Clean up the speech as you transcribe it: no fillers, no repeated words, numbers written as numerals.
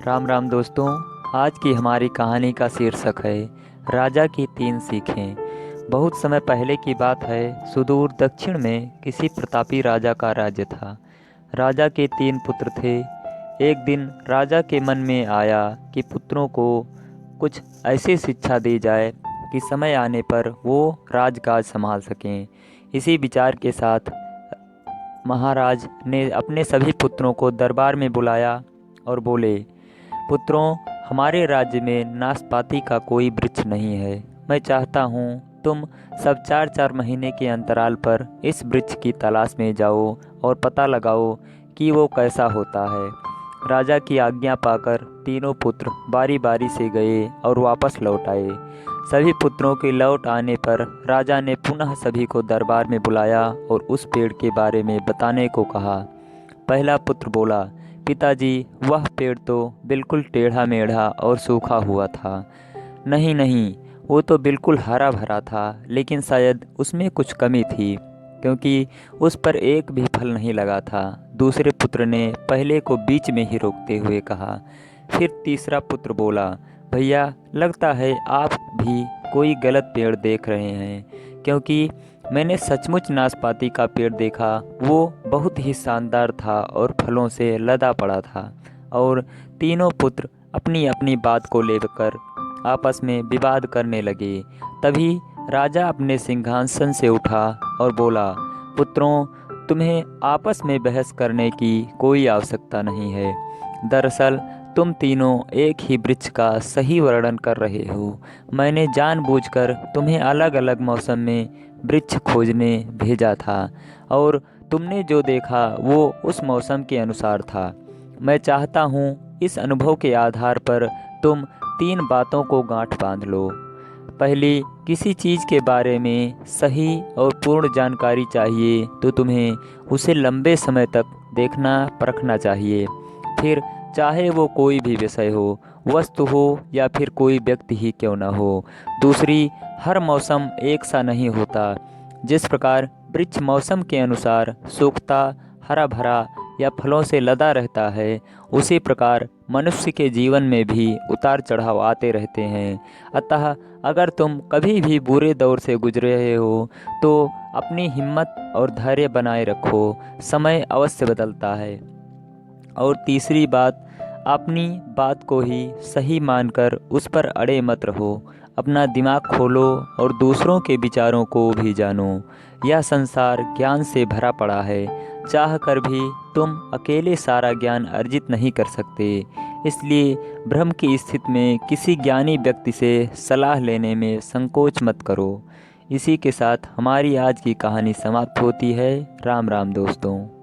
राम राम दोस्तों। आज की हमारी कहानी का शीर्षक है राजा की 3 सीखें। बहुत समय पहले की बात है। सुदूर दक्षिण में किसी प्रतापी राजा का राज्य था। राजा के 3 पुत्र थे। एक दिन राजा के मन में आया कि पुत्रों को कुछ ऐसी शिक्षा दी जाए कि समय आने पर वो राजकाज संभाल सकें। इसी विचार के साथ महाराज ने अपने सभी पुत्रों को दरबार में बुलाया और बोले, पुत्रों, हमारे राज्य में नाशपाती का कोई वृक्ष नहीं है। मैं चाहता हूँ तुम सब 4-4 महीने के अंतराल पर इस वृक्ष की तलाश में जाओ और पता लगाओ कि वो कैसा होता है। राजा की आज्ञा पाकर तीनों पुत्र बारी बारी से गए और वापस लौट आए। सभी पुत्रों के लौट आने पर राजा ने पुनः सभी को दरबार में बुलाया और उस पेड़ के बारे में बताने को कहा। पहला पुत्र बोला, पिताजी, वह पेड़ तो बिल्कुल टेढ़ा मेढ़ा और सूखा हुआ था। नहीं नहीं, वो तो बिल्कुल हरा भरा था, लेकिन शायद उसमें कुछ कमी थी, क्योंकि उस पर एक भी फल नहीं लगा था। दूसरे पुत्र ने पहले को बीच में ही रोकते हुए कहा। फिर तीसरा पुत्र बोला, भैया, लगता है आप भी कोई गलत पेड़ देख रहे हैं, क्योंकि मैंने सचमुच नाशपाती का पेड़ देखा। वो बहुत ही शानदार था और फलों से लदा पड़ा था। और तीनों पुत्र अपनी अपनी बात को लेकर आपस में विवाद करने लगे। तभी राजा अपने सिंहासन से उठा और बोला, पुत्रों, तुम्हें आपस में बहस करने की कोई आवश्यकता नहीं है। दरअसल तुम तीनों एक ही वृक्ष का सही वर्णन कर रहे हो। मैंने जानबूझकर तुम्हें अलग अलग मौसम में वृक्ष खोजने भेजा था, और तुमने जो देखा वो उस मौसम के अनुसार था। मैं चाहता हूँ इस अनुभव के आधार पर तुम 3 बातों को गांठ बांध लो। पहली, किसी चीज़ के बारे में सही और पूर्ण जानकारी चाहिए तो तुम्हें उसे लंबे समय तक देखना परखना चाहिए। फिर चाहे वो कोई भी विषय हो, वस्तु हो या फिर कोई व्यक्ति ही क्यों न हो। दूसरी, हर मौसम एक सा नहीं होता। जिस प्रकार वृक्ष मौसम के अनुसार सूखता, हरा भरा या फलों से लदा रहता है, उसी प्रकार मनुष्य के जीवन में भी उतार चढ़ाव आते रहते हैं। अतः अगर तुम कभी भी बुरे दौर से गुजरे रहे हो तो अपनी हिम्मत और धैर्य बनाए रखो। समय अवश्य बदलता है। और तीसरी बात, अपनी बात को ही सही मानकर उस पर अड़े मत रहो। अपना दिमाग खोलो और दूसरों के विचारों को भी जानो। यह संसार ज्ञान से भरा पड़ा है। चाह कर भी तुम अकेले सारा ज्ञान अर्जित नहीं कर सकते। इसलिए भ्रम की स्थिति में किसी ज्ञानी व्यक्ति से सलाह लेने में संकोच मत करो। इसी के साथ हमारी आज की कहानी समाप्त होती है। राम राम दोस्तों।